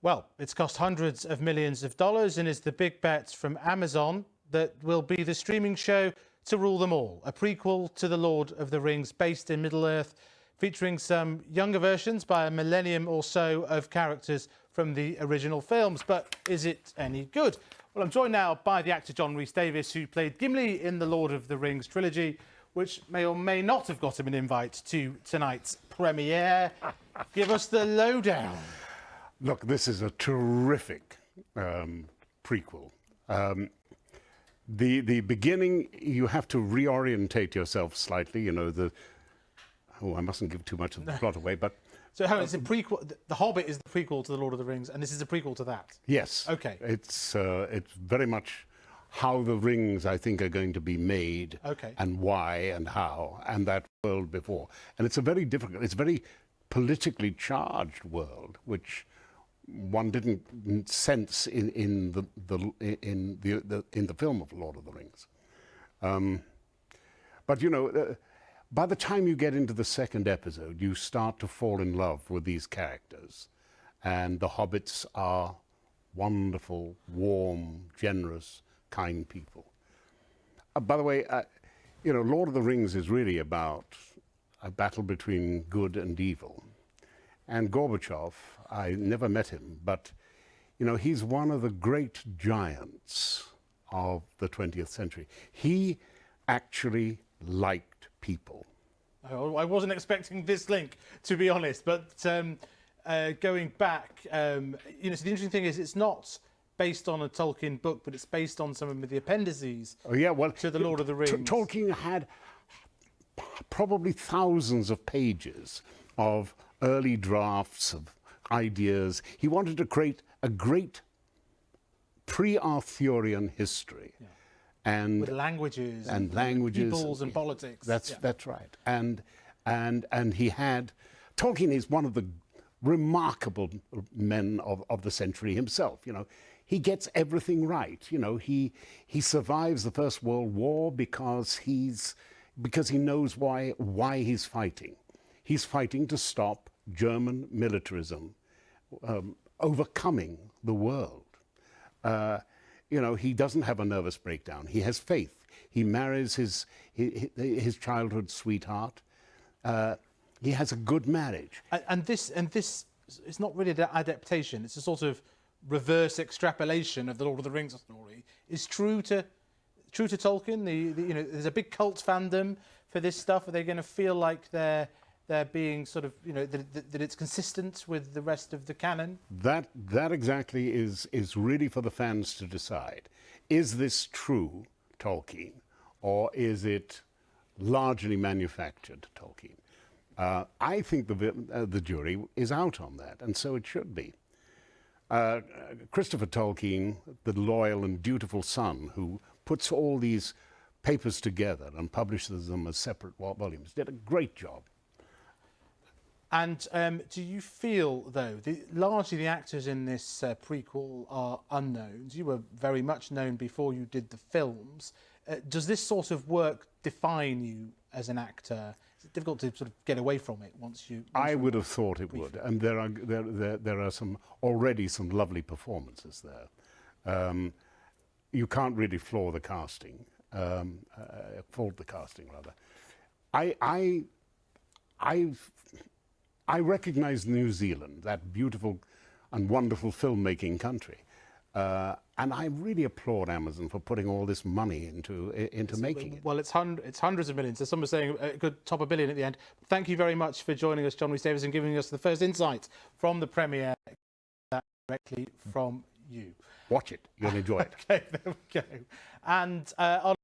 Well, it's cost hundreds of millions of dollars and is the big bet from Amazon that will be the streaming show to rule them all. A prequel to The Lord of the Rings based in Middle-earth, featuring some younger versions by a millennium or so of characters from the original films. But is it any good? Well, I'm joined now by the actor John Rhys-Davies, who played Gimli in the Lord of the Rings trilogy, which may or may not have got him an invite to tonight's premiere. Give us the lowdown. Look, this is a terrific prequel. The beginning, you have to reorientate yourself slightly. You know, I mustn't give too much of the plot away, but so how it's a prequel? The Hobbit is the prequel to the Lord of the Rings, and this is a prequel to that. Yes. Okay. It's very much how the rings, I think, are going to be made, okay, and why and how, and that world before. And it's a very difficult, it's a very politically charged world, which one didn't sense in the film of Lord of the Rings. But you know, by the time you get into the second episode, you start to fall in love with these characters, and the hobbits are wonderful, warm, generous, kind people. By the way, you know, Lord of the Rings is really about a battle between good and evil. And Gorbachev, I never met him, but, you know, he's one of the great giants of the 20th century. He actually liked people. Oh, I wasn't expecting this link, to be honest, but going back, you know, so the interesting thing is it's not based on a Tolkien book, but it's based on some of the appendices to the Lord of the Rings. Tolkien had probably thousands of pages of early drafts of ideas. He wanted to create a great pre-Arthurian history, and with languages and peoples and politics. That's right. And he had Tolkien is one of the remarkable men of the century himself. You know, he gets everything right. You know, he survives the First World War because he knows why he's fighting. He's fighting to stop German militarism overcoming the world. You know, he doesn't have a nervous breakdown. He has faith. He marries his childhood sweetheart. He has a good marriage. And this is not really an adaptation. It's a sort of reverse extrapolation of the Lord of the Rings story. Is true to Tolkien. You know, there's a big cult fandom for this stuff. Are they going to feel like they're being sort of, you know, that it's consistent with the rest of the canon? That exactly is really for the fans to decide. Is this true Tolkien, or is it largely manufactured Tolkien? I think the jury is out on that, and so it should be. Christopher Tolkien, the loyal and dutiful son who puts all these papers together and publishes them as separate volumes, did a great job. And do you feel, though, largely the actors in this prequel are unknowns? You were very much known before you did the films. Does this sort of work define you as an actor? Is it difficult to sort of get away from it once you... I would have thought it would, and there are already some lovely performances there. You can't really fault the casting, rather. I recognize New Zealand, that beautiful and wonderful filmmaking country, and I really applaud Amazon for putting all this money into making it. Well, it's hundreds of millions. So some are saying it could top $1 billion at the end. Thank you very much for joining us, John Rhys-Davies, and giving us the first insight from the premiere directly from you. Watch it; you'll enjoy it. Okay, there we go. And on